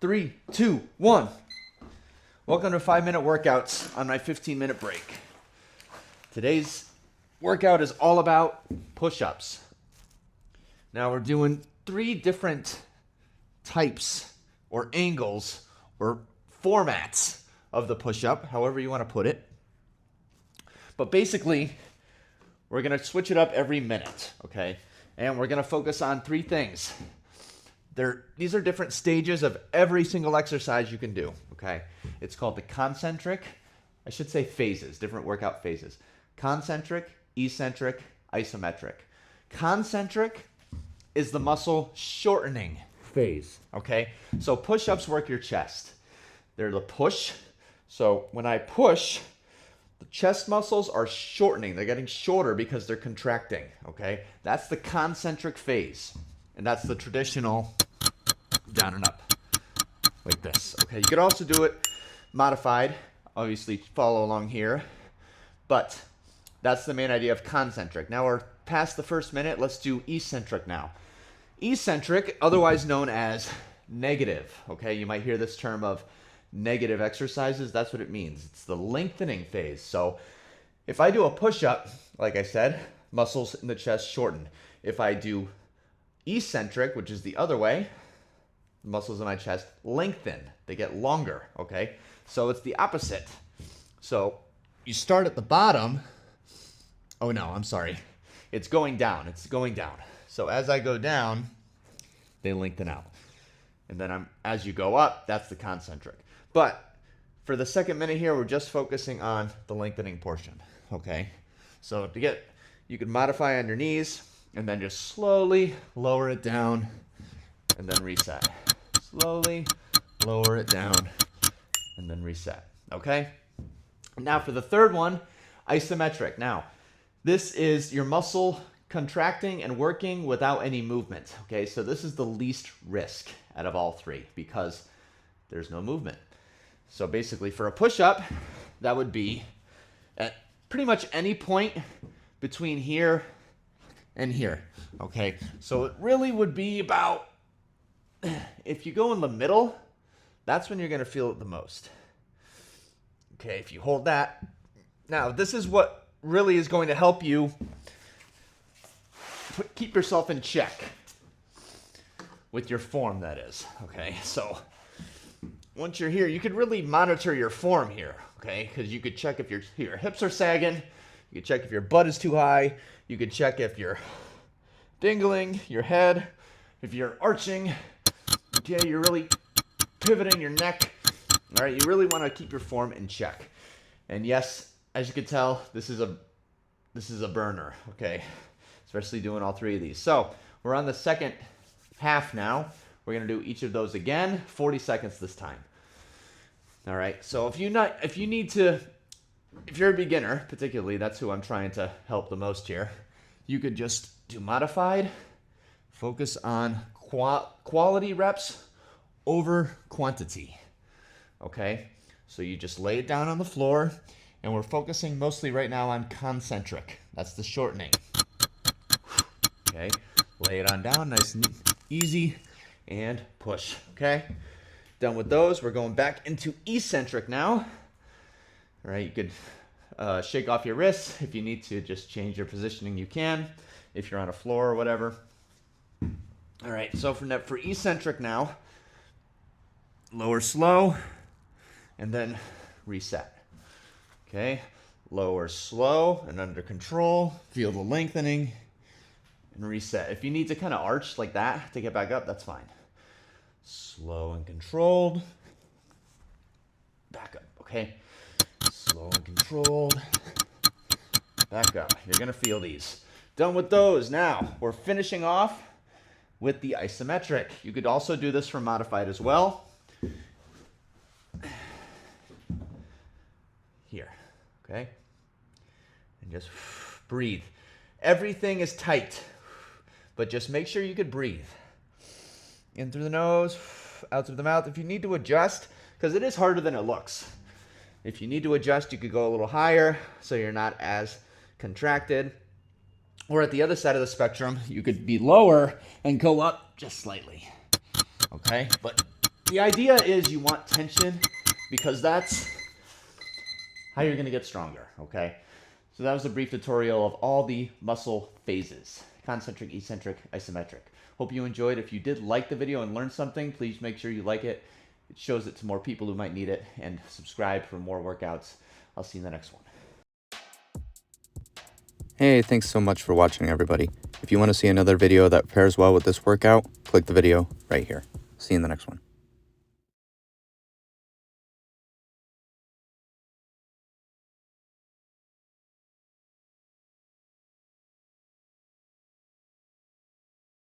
3, 2, 1. Welcome to 5-minute workouts on my 15-minute break. Today's workout is all about push-ups. Now we're doing 3 different types or angles or formats of the push-up, however you want to put it. But basically, we're going to switch it up every minute, okay? And we're going to focus on 3 things. These are different stages of every single exercise you can do, okay? It's called the concentric, I should say phases, different workout phases. Concentric, eccentric, isometric. Concentric is the muscle shortening phase, okay? So push-ups work your chest. They're the push. So when I push, the chest muscles are shortening. They're getting shorter because they're contracting, okay? That's the concentric phase. And that's the traditional down and up, like this. Okay, you could also do it modified. Obviously, follow along here. But that's the main idea of concentric. Now we're past the first minute. Let's do eccentric now. Eccentric, otherwise known as negative. Okay, you might hear this term of negative exercises. That's what it means. It's the lengthening phase. So if I do a push-up, like I said, muscles in the chest shorten. If I do eccentric, which is the other way, the muscles in my chest lengthen. They get longer, okay? So it's the opposite. So you start at the bottom. Oh no, I'm sorry. It's going down. It's going down. So as I go down, they lengthen out. And then as you go up, that's the concentric. But for the second minute here, we're just focusing on the lengthening portion, okay? So you can modify on your knees, and then just slowly lower it down and then reset. Slowly lower it down and then reset. Okay? Now for the third one, isometric. Now, this is your muscle contracting and working without any movement. Okay? So this is the least risk out of all 3 because there's no movement. So basically for a push-up, that would be at pretty much any point between here and here, okay? So it really would be about, if you go in the middle, that's when you're gonna feel it the most. Okay, if you hold that. Now, this is what really is going to help you keep yourself in check with your form, that is, okay? So once you're here, you could really monitor your form here, okay? Because you could check if your hips are sagging, you could check if your butt is too high, you could check if you're dingling your head, if you're arching, okay, you're really pivoting your neck. All right, you really want to keep your form in check. And yes, as you can tell, this is a burner, okay? Especially doing all 3 of these. So we're on the second half now. We're gonna do each of those again, 40 seconds this time. All right, so if you're a beginner, particularly, that's who I'm trying to help the most here, you could just do modified, focus on quality reps over quantity, okay? So you just lay it down on the floor, and we're focusing mostly right now on concentric. That's the shortening, okay? Lay it on down, nice and easy, and push, okay? Done with those, we're going back into eccentric now. All right, you could shake off your wrists. If you need to just change your positioning, you can, if you're on a floor or whatever. All right, so for eccentric now, lower slow, and then reset. Okay, lower slow and under control. Feel the lengthening and reset. If you need to kind of arch like that to get back up, that's fine. Slow and controlled. Back up, okay? Slow and controlled. Back up. You're going to feel these. Done with those. Now, we're finishing off with the isometric. You could also do this for modified as well. Here, okay? And just breathe. Everything is tight, but just make sure you could breathe. In through the nose, out through the mouth. If you need to adjust, because it is harder than it looks. If you need to adjust, you could go a little higher so you're not as contracted. Or at the other side of the spectrum, you could be lower and go up just slightly. Okay? But The idea is you want tension because that's how you're going to get stronger, okay? So that was a brief tutorial of all the muscle phases: concentric, eccentric, isometric. Hope you enjoyed. If you did like the video and learned something, please make sure you like it. It shows it to more people who might need it, and subscribe for more workouts. I'll see you in the next one. Hey, thanks so much for watching, everybody. If you want to see another video that pairs well with this workout, click the video right here. See you in the next one.